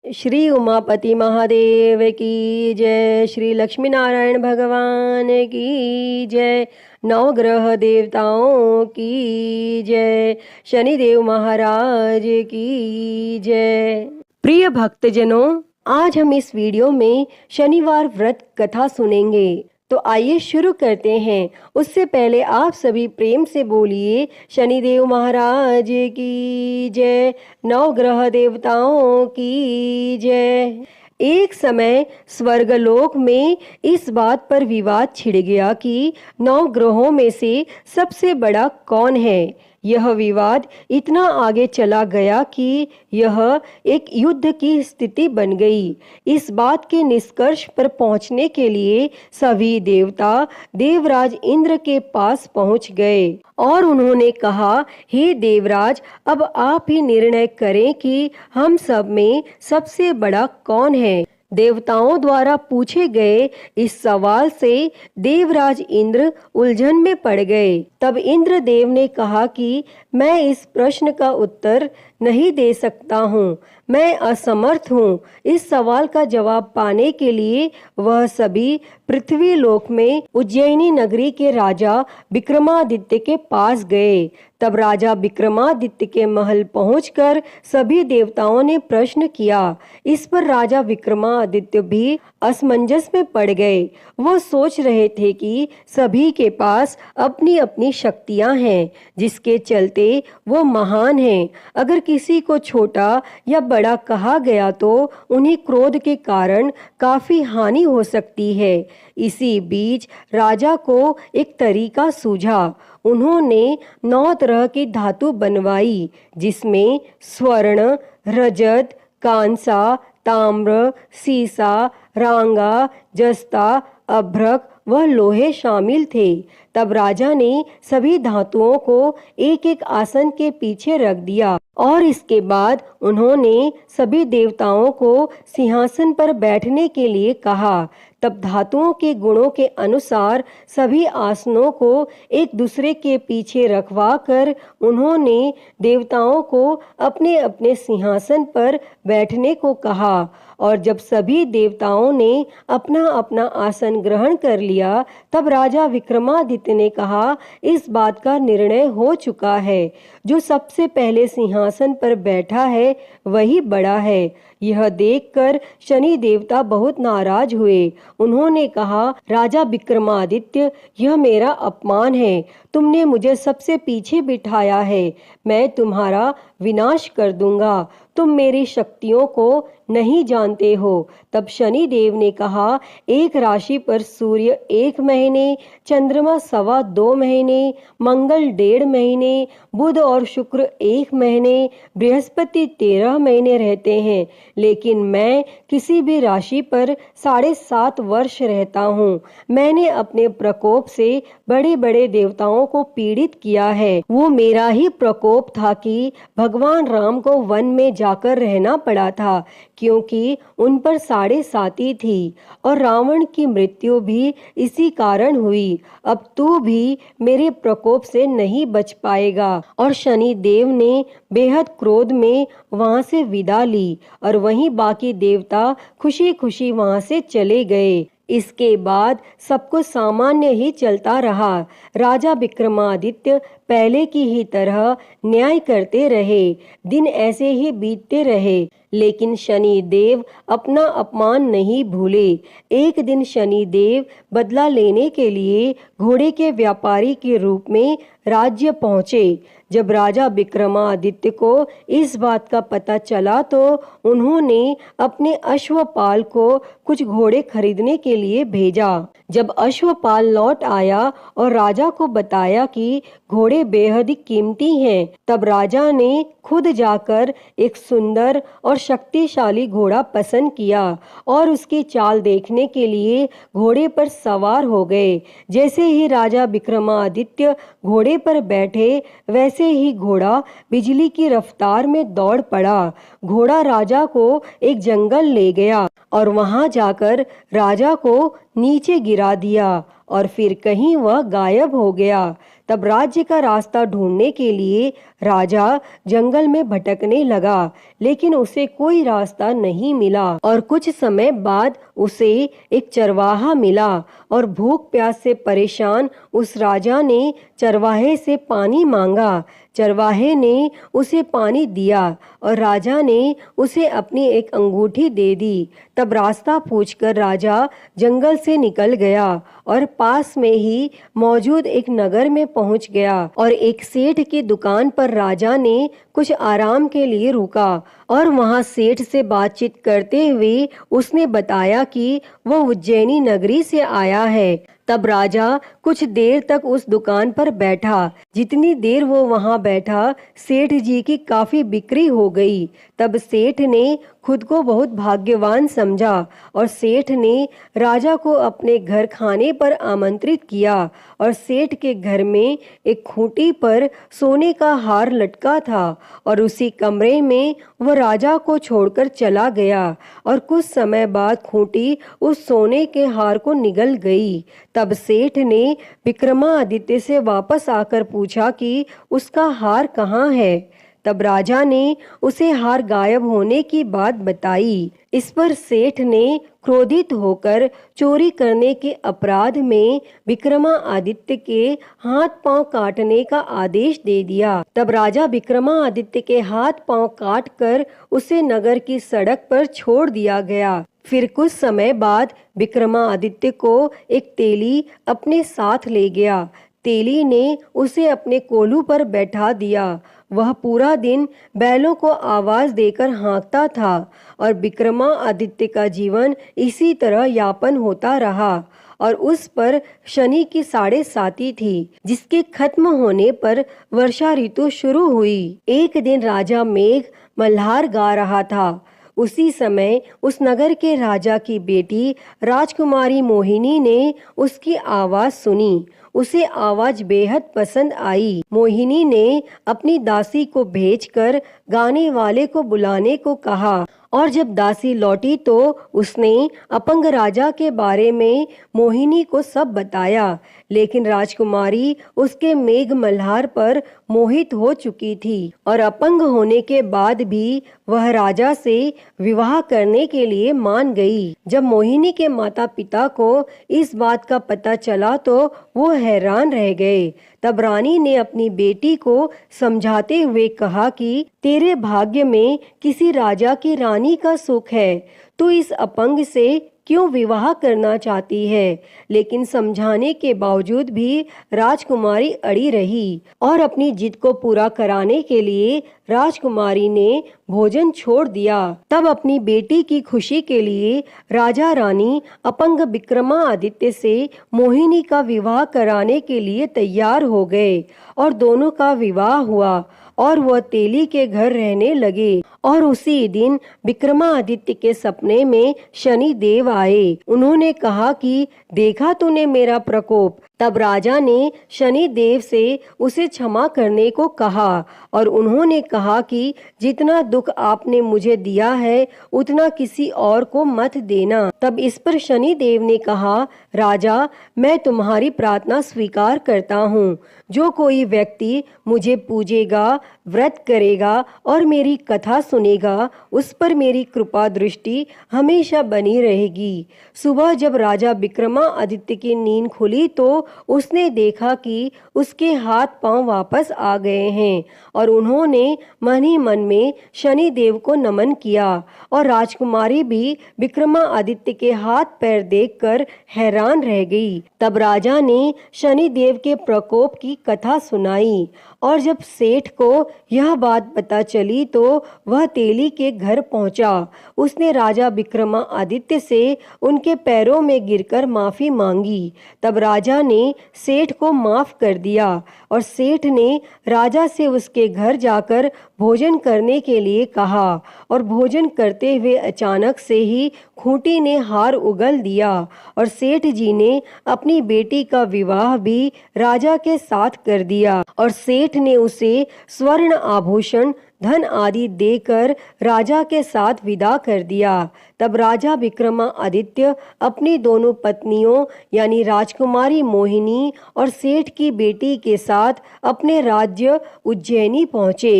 श्री उमापति महादेव की जय। श्री लक्ष्मी नारायण भगवान की जय। नवग्रह देवताओं की जय। शनिदेव महाराज की जय। प्रिय भक्तजनों, आज हम इस वीडियो में शनिवार व्रत कथा सुनेंगे। तो आइए शुरू करते हैं। उससे पहले आप सभी प्रेम से बोलिए शनिदेव महाराज की जय। नवग्रह देवताओं की जय। एक समय स्वर्गलोक में इस बात पर विवाद छिड़ गया कि 9 ग्रहों में से सबसे बड़ा कौन है। यह विवाद इतना आगे चला गया कि यह एक युद्ध की स्थिति बन गई। इस बात के निष्कर्ष पर पहुंचने के लिए सभी देवता देवराज इंद्र के पास पहुंच गए और उन्होंने कहा, हे देवराज, अब आप ही निर्णय करें कि हम सब में सबसे बड़ा कौन है। देवताओं द्वारा पूछे गए इस सवाल से देवराज इंद्र उलझन में पड़ गए। तब इंद्रदेव ने कहा कि मैं इस प्रश्न का उत्तर नहीं दे सकता हूँ, मैं असमर्थ हूँ। इस सवाल का जवाब पाने के लिए वह सभी पृथ्वी लोक में उज्जैनी नगरी के राजा विक्रमादित्य के पास गए। तब राजा विक्रमादित्य के महल पहुंचकर सभी देवताओं ने प्रश्न किया। इस पर राजा विक्रमादित्य भी असमंजस में पड़ गए। वो सोच रहे थे कि सभी के पास अपनी अपनी शक्तियां हैं, जिसके चलते वो महान हैं। अगर किसी को छोटा या बड़ा कहा गया तो उन्हें क्रोध के कारण काफी हानि हो सकती है। इसी बीच राजा को एक तरीका सूझा। उन्होंने 9 तरह की धातु बनवाई, जिसमें स्वर्ण, रजत, कांसा, ताम्र, सीसा, रांगा, जस्ता, अभ्रक व लोहे शामिल थे। तब राजा ने सभी धातुओं को एक एक आसन के पीछे रख दिया और इसके बाद उन्होंने सभी देवताओं को सिंहासन पर बैठने के लिए कहा। तब धातुओं के गुणों के अनुसार सभी आसनों को एक दूसरे के पीछे रखवा कर उन्होंने देवताओं को अपने अपने सिंहासन पर बैठने को कहा। और जब सभी देवताओं ने अपना अपना आसन ग्रहण कर लिया, तब राजा विक्रमादित्य ने कहा, इस बात का निर्णय हो चुका है। जो सबसे पहले सिंहासन पर बैठा है वही बड़ा है। यह देखकर शनि देवता बहुत नाराज हुए। उन्होंने कहा, राजा विक्रमादित्य, यह मेरा अपमान है। तुमने मुझे सबसे पीछे बिठाया है। मैं तुम्हारा विनाश कर दूंगा। तुम मेरी शक्तियों को नहीं जानते हो। तब शनि देव ने कहा, एक राशि पर सूर्य 1 महीने, चंद्रमा 2.25 महीने, मंगल 1.5 महीने, बुध और शुक्र 1 महीने, बृहस्पति 13 महीने रहते हैं, लेकिन मैं किसी भी राशि पर 7.5 वर्ष रहता हूँ। मैंने अपने प्रकोप से बड़े बड़े देवताओं को पीड़ित किया है। वो मेरा ही प्रकोप था कि भगवान राम को वन में जाकर रहना पड़ा था, क्योंकि उन पर 7.5 थी और रावण की मृत्यु भी इसी कारण हुई। अब तू भी मेरे प्रकोप से नहीं बच पाएगा। और शनि देव ने बेहद क्रोध में वहां से विदा ली और वहीं बाकी देवता खुशी खुशी वहां से चले गए। इसके बाद सब कुछ सामान्य ही चलता रहा। राजा विक्रमादित्य पहले की ही तरह न्याय करते रहे। दिन ऐसे ही बीतते रहे, लेकिन शनि देव अपना अपमान नहीं भूले। एक दिन शनि देव बदला लेने के लिए घोड़े के व्यापारी के रूप में राज्य पहुंचे। जब राजा विक्रमादित्य को इस बात का पता चला तो उन्होंने अपने अश्वपाल को कुछ घोड़े खरीदने के लिए भेजा। जब अश्वपाल लौट आया और राजा को बताया कि घोड़े बेहद ही कीमती हैं, तब राजा ने खुद जाकर एक सुंदर और शक्तिशाली घोड़ा पसंद किया और उसकी चाल देखने के लिए घोड़े पर सवार हो गए। जैसे ही राजा विक्रमादित्य घोड़े पर बैठे, वैसे ही घोड़ा बिजली की रफ्तार में दौड़ पड़ा। घोड़ा राजा को एक जंगल ले गया और वहां जाकर राजा को नीचे गिरा दिया और फिर कहीं वह गायब हो गया। तब राज्य का रास्ता ढूंढने के लिए राजा जंगल में भटकने लगा, लेकिन उसे कोई रास्ता नहीं मिला। और कुछ समय बाद उसे एक चरवाहा मिला और भूख प्यास से परेशान उस राजा ने चरवाहे से पानी मांगा। चरवाहे ने उसे पानी दिया और राजा ने उसे अपनी एक अंगूठी दे दी। तब रास्ता पूछकर राजा जंगल से निकल गया और पास में ही मौजूद एक नगर में पहुंच गया। और एक सेठ की दुकान पर राजा ने कुछ आराम के लिए रुका और वहां सेठ से बातचीत करते हुए उसने बताया कि वह उज्जैनी नगरी से आया है। तब राजा कुछ देर तक उस दुकान पर बैठा। जितनी देर वो वहां बैठा, सेठ जी की काफी बिक्री हो गई। तब सेठ ने खुद को बहुत भाग्यवान समझा और सेठ ने राजा को अपने घर खाने पर आमंत्रित किया। और सेठ के घर में एक खूंटी पर सोने का हार लटका था और उसी कमरे में वह राजा को छोड़कर चला गया। और कुछ समय बाद खूंटी उस सोने के हार को निगल गई। तब सेठ ने विक्रमादित्य से वापस आकर पूछा कि उसका हार कहाँ है। तब राजा ने उसे हार गायब होने की बात बताई। इस पर सेठ ने क्रोधित होकर चोरी करने के अपराध में विक्रमादित्य के हाथ पांव काटने का आदेश दे दिया। तब राजा विक्रमादित्य के हाथ पांव काट कर उसे नगर की सड़क पर छोड़ दिया गया। फिर कुछ समय बाद विक्रमादित्य को एक तेली अपने साथ ले गया। तेली ने उसे अपने कोल्हू पर बैठा दिया। वह पूरा दिन बैलों को आवाज देकर हाँकता था और विक्रमादित्य का जीवन इसी तरह यापन होता रहा। और उस पर शनि की 7.5 थी, जिसके खत्म होने पर वर्षा ऋतु शुरू हुई। एक दिन राजा मेघ मल्हार गा रहा था। उसी समय उस नगर के राजा की बेटी राजकुमारी मोहिनी ने उसकी आवाज सुनी। उसे आवाज बेहद पसंद आई। मोहिनी ने अपनी दासी को भेजकर गाने वाले को बुलाने को कहा और जब दासी लौटी तो उसने अपंग राजा के बारे में मोहिनी को सब बताया। लेकिन राजकुमारी उसके मेघ मल्हार पर मोहित हो चुकी थी और अपंग होने के बाद भी वह राजा से विवाह करने के लिए मान गई। जब मोहिनी के माता पिता को इस बात का पता चला तो वो हैरान रह गए। तब रानी ने अपनी बेटी को समझाते हुए कहा कि तेरे भाग्य में किसी राजा की रानी का सुख है, तू इस अपंग से क्यों विवाह करना चाहती है। लेकिन समझाने के बावजूद भी राजकुमारी अड़ी रही और अपनी जिद को पूरा कराने के लिए राजकुमारी ने भोजन छोड़ दिया। तब अपनी बेटी की खुशी के लिए राजा रानी अपंग विक्रमादित्य से मोहिनी का विवाह कराने के लिए तैयार हो गए और दोनों का विवाह हुआ और वह तेली के घर रहने लगे। और उसी दिन विक्रमादित्य के सपने में शनि देव आए। उन्होंने कहा कि देखा तूने मेरा प्रकोप। तब राजा ने शनि देव से उसे क्षमा करने को कहा और उन्होंने कहा कि जितना दुख आपने मुझे दिया है उतना किसी और को मत देना। तब इस पर शनि देव ने कहा, राजा मैं तुम्हारी प्रार्थना स्वीकार करता हूँ। जो कोई व्यक्ति मुझे पूजेगा, व्रत करेगा और मेरी कथा सुनेगा, उस पर मेरी कृपा दृष्टि हमेशा बनी रहेगी। सुबह जब राजा विक्रमादित्य की नींद खुली तो उसने देखा कि उसके हाथ पांव वापस आ गए हैं और उन्होंने मन ही मन में शनि देव को नमन किया। और राजकुमारी भी विक्रमादित्य के हाथ पैर देखकर हैरान रह गई। तब राजा ने शनि देव के प्रकोप की कथा सुनाई और जब सेठ को यह बात पता चली तो वह तेली के घर पहुंचा। उसने राजा विक्रमादित्य से उनके पैरों में गिरकर माफी मांगी। तब राजा ने सेठ को माफ कर दिया और सेठ ने राजा से उसके घर जाकर भोजन करने के लिए कहा। और भोजन करते हुए अचानक से ही खूंटी ने हार उगल दिया और सेठ जी ने अपनी बेटी का विवाह भी राजा के साथ कर दिया और सेठ ने उसे स्वर्ण आभूषण धन आदि देकर राजा के साथ विदा कर दिया। तब राजा विक्रमादित्य अपनी दोनों पत्नियों यानी राजकुमारी मोहिनी और सेठ की बेटी के साथ अपने राज्य उज्जैनी पहुँचे।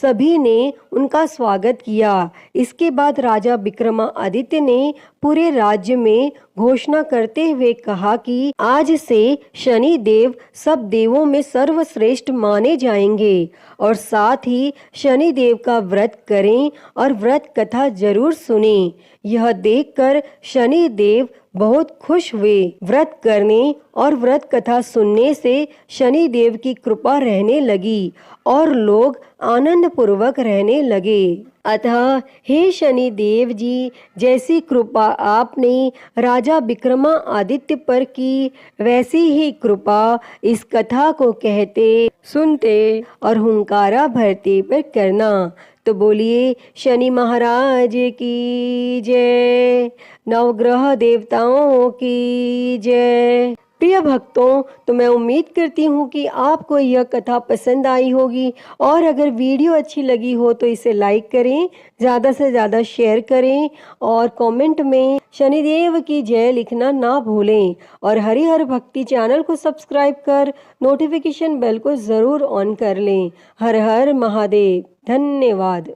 सभी ने उनका स्वागत किया। इसके बाद राजा विक्रमादित्य ने पूरे राज्य में घोषणा करते हुए कहा कि आज से शनि देव सब देवों में सर्वश्रेष्ठ माने जाएंगे और साथ ही शनि देव का व्रत करें और व्रत कथा जरूर सुनें। यह देखकर शनि देव बहुत खुश हुए। व्रत करने और व्रत कथा सुनने से शनि देव की कृपा रहने लगी और लोग आनंद पूर्वक रहने लगे। अतः हे शनि देव जी, जैसी कृपा आपने राजा विक्रमादित्य पर की, वैसी ही कृपा इस कथा को कहते, सुनते और हुंकारा भरते पर करना। तो बोलिए शनि महाराज की जय, नवग्रह देवताओं की जय। प्रिय भक्तों, तो मैं उम्मीद करती हूँ कि आपको यह कथा पसंद आई होगी और अगर वीडियो अच्छी लगी हो तो इसे लाइक करें, ज़्यादा से ज़्यादा शेयर करें और कमेंट में शनिदेव की जय लिखना ना भूलें और हरिहर भक्ति चैनल को सब्सक्राइब कर नोटिफिकेशन बेल को ज़रूर ऑन कर लें। हर हर महादेव। धन्यवाद।